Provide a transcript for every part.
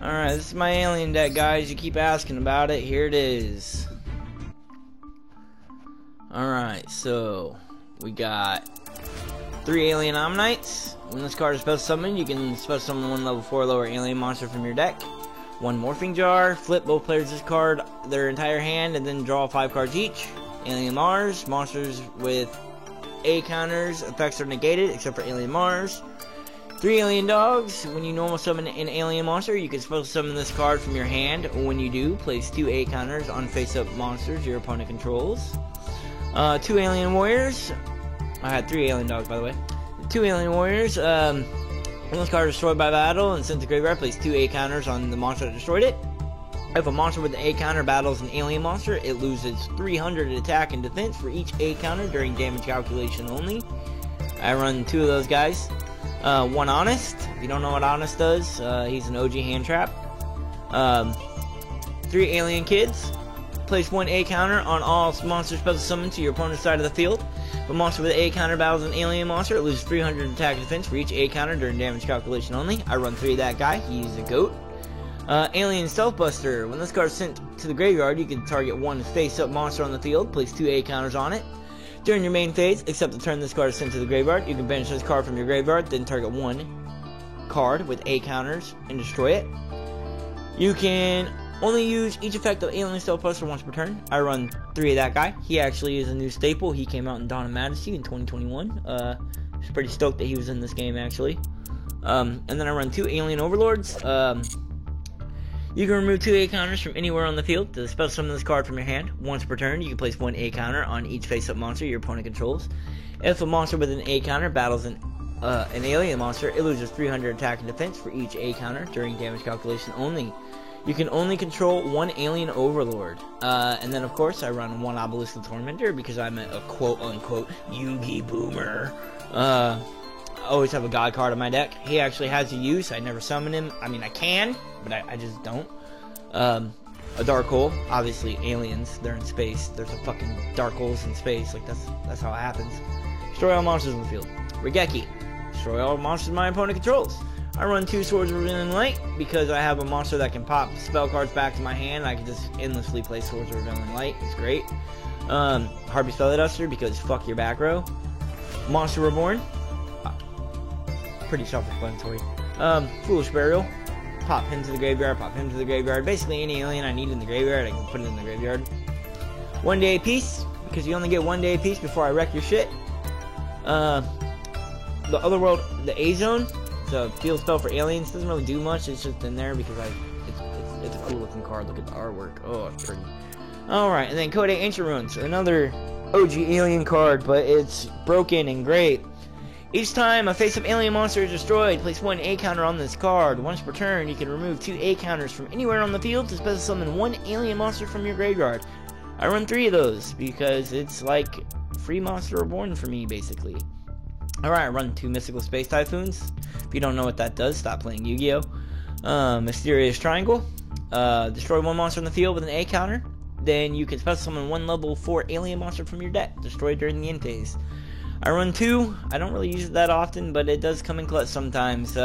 Alright, this is my alien deck, guys. You keep asking about it. Here it is. Alright, so we got 3 alien Omnites. When this card is special summoned, you can special summon 1 level 4 lower alien monster from your deck. 1 Morphing Jar. Flip both players this card, their entire hand, and then draw 5 cards each. Alien Mars. Monsters with A counters. Effects are negated, except for Alien Mars. 3 Alien Dogs. When you normal summon an alien monster, you can special summon this card from your hand. When you do, place 2 A counters on face-up monsters your opponent controls. 2 Alien Warriors. I had 3 Alien Dogs, by the way. 2 Alien Warriors. When this card is destroyed by battle and sent to graveyard, place 2 A counters on the monster that destroyed it. If a monster with an A counter battles an alien monster, it loses 300 attack and defense for each A counter during damage calculation only. I run 2 of those guys. 1 Honest. If you don't know what Honest does, he's an OG hand trap. 3 Alien Kids. Place 1 A counter on all monsters special summoned to your opponent's side of the field. If a monster with an A counter battles an alien monster, it loses 300 attack and defense for each A counter during damage calculation only. I run 3 of that guy. He's a goat. Alien Stealth Buster. When this card is sent to the graveyard, you can target 1 face-up monster on the field. Place 2 A counters on it. During your main phase, except the turn this card is sent to the graveyard, you can banish this card from your graveyard, then target 1 card with A counters and destroy it. You can only use each effect of Alien Stealth Buster once per turn. I run 3 of that guy. He actually is a new staple. He came out in Dawn of Majesty in 2021. I was pretty stoked that he was in this game, actually. And then I run 2 Alien Overlords. You can remove 2 A counters from anywhere on the field to special summon this card from your hand. Once per turn, you can place 1 A counter on each face-up monster your opponent controls. If a monster with an A counter battles an alien monster, it loses 300 attack and defense for each A counter during damage calculation only. You can only control 1 Alien Overlord. And then, of course, I run 1 Obelisk the Tormentor because I'm a quote-unquote Yugi boomer. I always have a god card in my deck. He actually has a use. I never summon him. I mean, I can, but I just don't. A Dark Hole. Obviously, aliens. They're in space. There's a fucking Dark Holes in space. Like, that's how it happens. Destroy all monsters in the field. Regeki. Destroy all monsters my opponent controls. I run 2 Swords of Revealing Light because I have a monster that can pop spell cards back to my hand. I can just endlessly play Swords of Revealing Light. It's great. Harpy Spellduster because fuck your back row. Monster Reborn. Pretty self-explanatory. Foolish Burial. Pop him to the graveyard, pop him to the graveyard. Basically, any alien I need in the graveyard, I can put it in the graveyard. 1 Day Peace, because you only get 1 day peace before I wreck your shit. The Otherworld, the A-Zone. It's a field spell for aliens. Doesn't really do much. It's just in there because it's a cool looking card. Look at the artwork. Oh, it's pretty. Alright, and then Code Ancient Ruins. Another OG alien card, but it's broken and great. Each time a face-up alien monster is destroyed, place 1 A counter on this card. Once per turn, you can remove 2 A counters from anywhere on the field to special summon 1 alien monster from your graveyard. I run 3 of those because it's like free Monster Reborn for me, basically. Alright, I run 2 Mystical Space Typhoons. If you don't know what that does, stop playing Yu-Gi-Oh! Mysterious Triangle. Destroy 1 monster on the field with an A counter. Then you can special summon 1 level 4 alien monster from your deck, destroyed during the end phase. I run 2. I don't really use it that often, but it does come in clutch sometimes.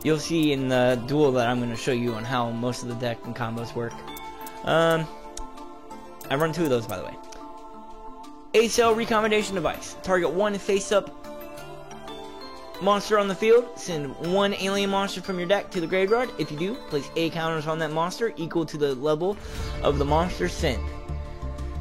You'll see in the duel that I'm going to show you on how most of the deck and combos work. I run 2 of those, by the way. A-Cell Recombination Device. Target 1 face-up monster on the field. Send 1 alien monster from your deck to the graveyard. If you do, place A counters on that monster equal to the level of the monster sent.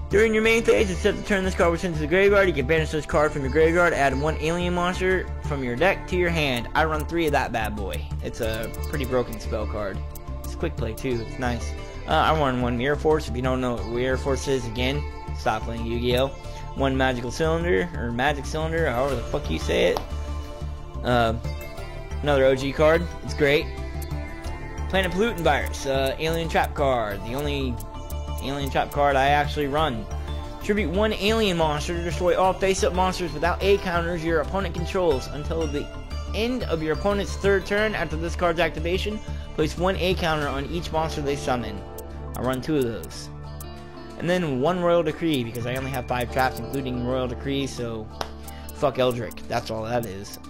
During your main phase, except to turn this card was sent to the graveyard, you can banish this card from your graveyard, add 1 alien monster from your deck to your hand. I run 3 of that bad boy. It's a pretty broken spell card. It's quick play too, it's nice. I run 1 Mirror Force. If you don't know what Mirror Force is, again, stop playing Yu-Gi-Oh! 1 Magical Cylinder, or Magic Cylinder, however the fuck you say it. Another OG card, it's great. Planet Pollutant Virus, Alien Trap card. The only alien trap card I actually run. Tribute 1 alien monster to destroy all face-up monsters without A counters your opponent controls until the end of your opponent's 3rd turn. After this card's activation, place 1 A counter on each monster they summon. I run 2 of those. And then 1 Royal Decree, because I only have 5 traps including Royal Decree, so fuck Eldritch. That's all that is.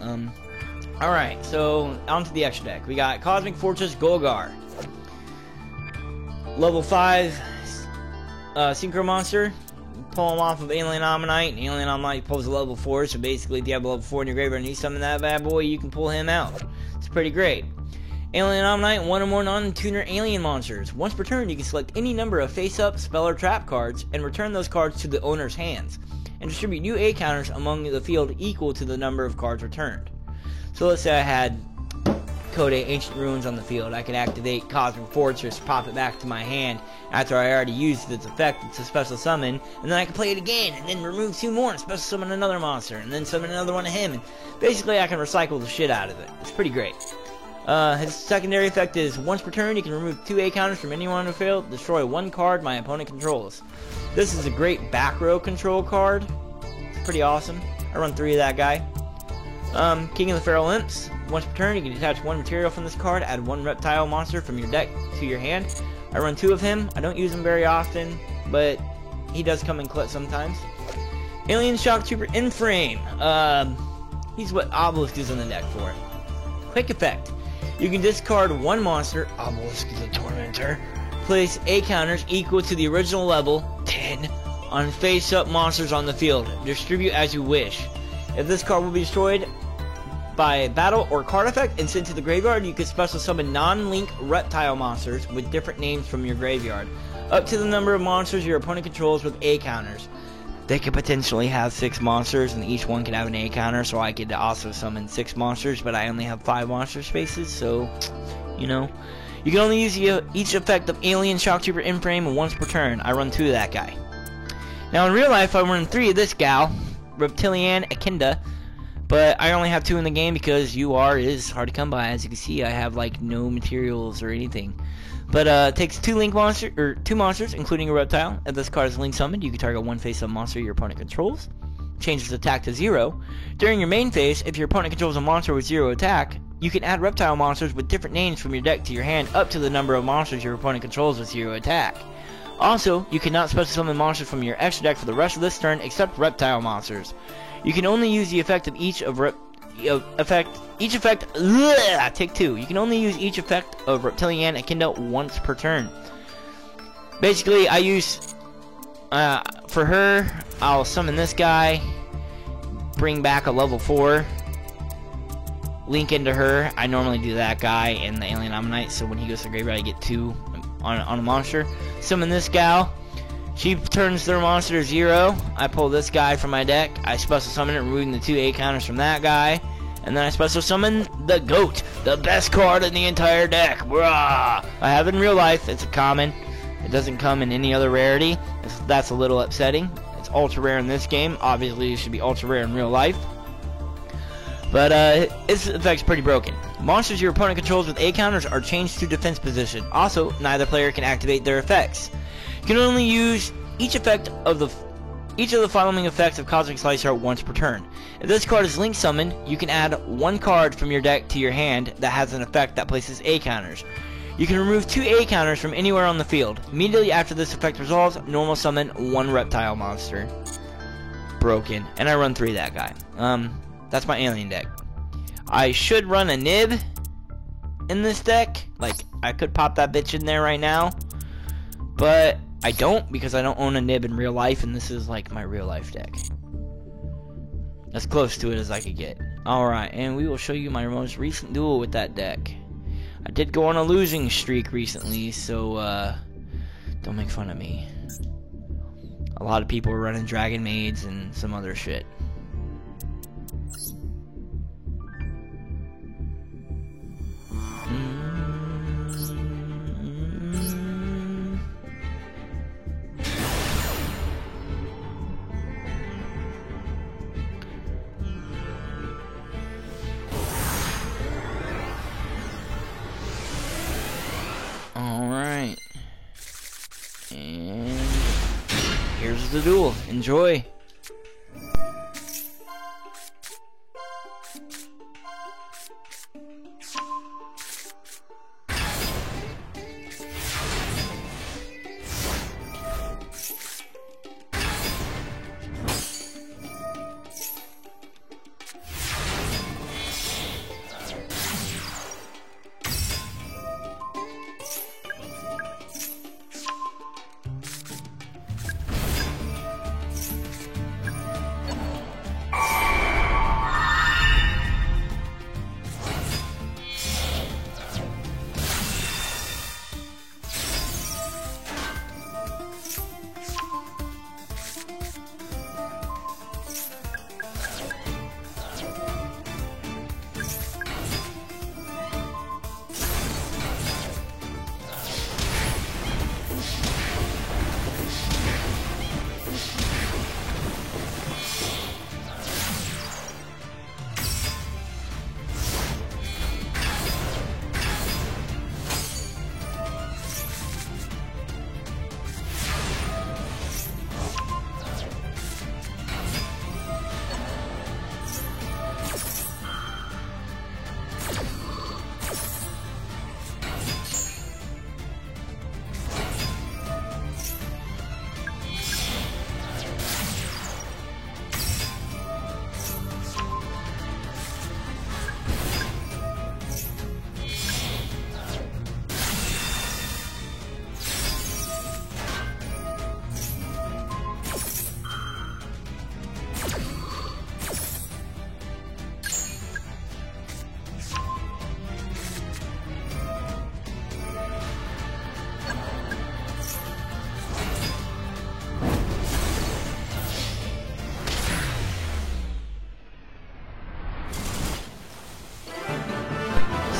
Alright, so onto the extra deck. We got Cosmic Fortress Golgar. Level 5 Synchro Monster. Pull him off of Alien Ammonite, and Alien Ammonite pulls a level 4, so basically if you have a level 4 in your graveyard and you summon that bad boy, you can pull him out. It's pretty great. Alien Ammonite, 1 or more non-tuner alien monsters. Once per turn, you can select any number of face-up, spell, or trap cards, and return those cards to the owner's hands, and distribute new A counters among the field equal to the number of cards returned. So let's say I had Code Ancient Ruins on the field. I could activate Cosmic Fortress, pop it back to my hand after I already used its effect. It's a special summon, and then I can play it again, and then remove 2 more, and special summon another monster, and then summon another one of him, and basically I can recycle the shit out of it. It's pretty great. His secondary effect is, once per turn, you can remove 2 A counters from anyone on the field, destroy 1 card my opponent controls. This is a great back row control card. It's pretty awesome. I run 3 of that guy. King of the Feral Imps. Once per turn, you can detach 1 material from this card, add 1 reptile monster from your deck to your hand. I run 2 of him. I don't use him very often, but he does come in clutch sometimes. Alien Shock Trooper in frame. He's what Obelisk is in the deck for. Quick effect. You can discard 1 monster, Obelisk is a Tormentor. Place A counters equal to the original level, 10, on face-up monsters on the field. Distribute as you wish. If this card will be destroyed by battle or card effect and sent to the graveyard, you can special summon non-link reptile monsters with different names from your graveyard, up to the number of monsters your opponent controls with A counters. They could potentially have 6 monsters, and each one could have an A counter, so I could also summon 6 monsters, but I only have 5 monster spaces, so, you know. You can only use each effect of Alien Shock Trooper in frame once per turn. I run 2 of that guy. Now in real life, I run 3 of this gal, Reptilian Akinda, but I only have 2 in the game because UR is hard to come by. As you can see, I have like no materials or anything. But it takes 2 monsters, including a reptile. If this card is link summoned, you can target 1 face-up monster your opponent controls. Changes attack to 0. During your main phase, if your opponent controls a monster with 0 attack, you can add reptile monsters with different names from your deck to your hand up to the number of monsters your opponent controls with 0 attack. Also, you cannot special summon monsters from your extra deck for the rest of this turn except reptile monsters. You can only use the effect of each effect. Take 2. You can only use each effect of Reptilian Akinda once per turn. Basically, I use for her, I'll summon this guy, bring back a level 4, link into her. I normally do that guy and the Alien Ammonite, so when he goes to the graveyard, I get 2 on a monster. Summon this gal. She turns their monster to 0. I pull this guy from my deck. I special summon it, removing the 2 A counters from that guy. And then I special summon the GOAT, the best card in the entire deck. Brah! I have it in real life. It's a common. It doesn't come in any other rarity. That's a little upsetting. It's ultra rare in this game. Obviously, it should be ultra rare in real life. But its effect's pretty broken. Monsters your opponent controls with A counters are changed to defense position. Also, neither player can activate their effects. You can only use each of the following effects of Cosmic Slicer once per turn. If this card is link summoned, you can add 1 card from your deck to your hand that has an effect that places A counters. You can remove 2 A counters from anywhere on the field. Immediately after this effect resolves, normal summon 1 reptile monster. Broken. And I run 3 of that guy. That's my alien deck. I should run a Nib in this deck. Like, I could pop that bitch in there right now. But I don't, because I don't own a Nib in real life, and this is like my real life deck. As close to it as I could get. Alright, and we will show you my most recent duel with that deck. I did go on a losing streak recently, so don't make fun of me. A lot of people were running Dragon Maids and some other shit. Alright. And here's the duel. Enjoy.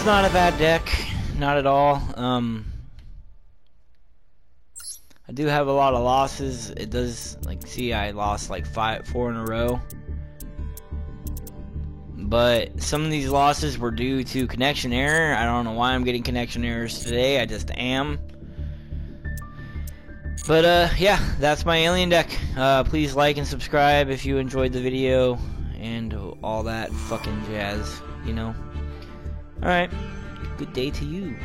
It's not a bad deck, not at all. I do have a lot of losses. It does, like, see, I lost like 4 in a row. But some of these losses were due to connection error. I don't know why I'm getting connection errors today. I just am. But yeah, that's my alien deck. Please like and subscribe if you enjoyed the video and all that fucking jazz, you know. Alright, good day to you.